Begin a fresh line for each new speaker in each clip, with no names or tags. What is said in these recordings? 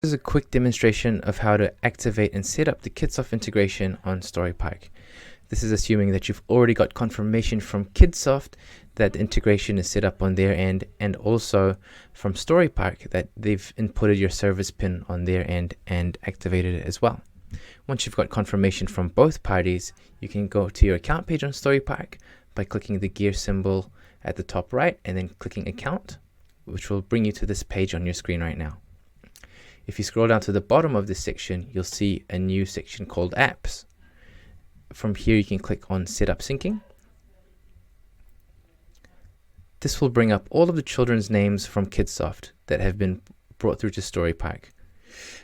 This is a quick demonstration of how to activate and set up the Kidsoft integration on Storypark. This is assuming that you've already got confirmation from Kidsoft that the integration is set up on their end, and also from Storypark that they've inputted your service pin on their end and activated it as well. Once you've got confirmation from both parties, you can go to your account page on Storypark by clicking the gear symbol at the top right and then clicking account, which will bring you to this page on your screen right now. If you scroll down to the bottom of this section, you'll see a new section called Apps. From here, you can click on Set Up Syncing. This will bring up all of the children's names from Kidsoft that have been brought through to Storypark.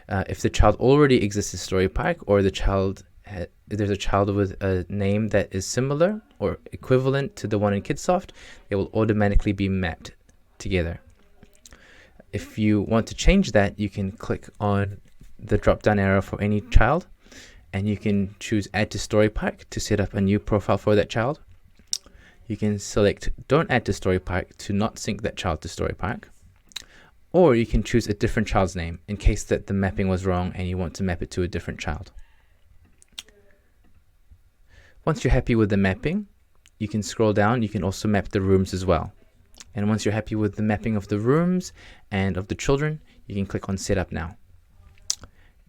If the child already exists in Storypark, or there's a child with a name that is similar or equivalent to the one in Kidsoft, they will automatically be mapped together. If you want to change that, you can click on the drop down arrow for any child, and you can choose Add to Storypark to set up a new profile for that child. You can select Don't Add to Storypark to not sync that child to Storypark. Or you can choose a different child's name in case that the mapping was wrong and you want to map it to a different child. Once you're happy with the mapping, you can scroll down. You can also map the rooms as well. And once you're happy with the mapping of the rooms and of the children, you can click on Setup Now.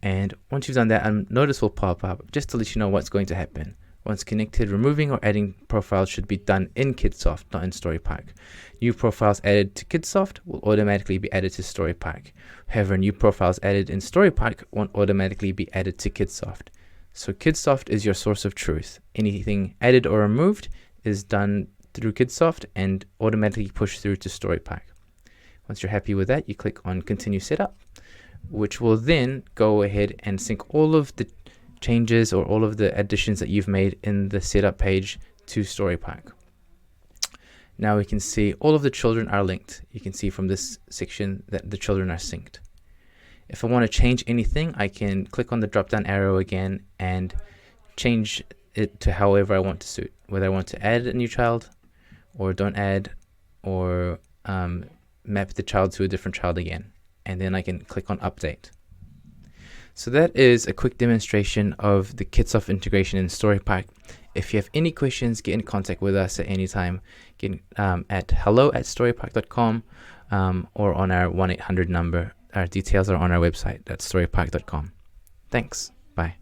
And once you've done that, a notice will pop up just to let you know what's going to happen. Once connected, removing or adding profiles should be done in Kidsoft, not in Storypark. New profiles added to Kidsoft will automatically be added to Storypark. However, new profiles added in Storypark won't automatically be added to Kidsoft. So Kidsoft is your source of truth. Anything added or removed is done through Kidsoft and automatically push through to Storypark. Once you're happy with that, you click on Continue Setup, which will then go ahead and sync all of the changes or all of the additions that you've made in the setup page to Storypark. Now we can see all of the children are linked. You can see from this section that the children are synced. If I want to change anything, I can click on the drop down arrow again and change it to however I want to suit, whether I want to add a new child or don't add, or map the child to a different child again. And then I can click on Update. So that is a quick demonstration of the Kidsoft integration in Storypark. If you have any questions, get in contact with us at any time. Get at hello@storypark.com or on our 1-800 number. Our details are on our website at storypark.com. Thanks. Bye.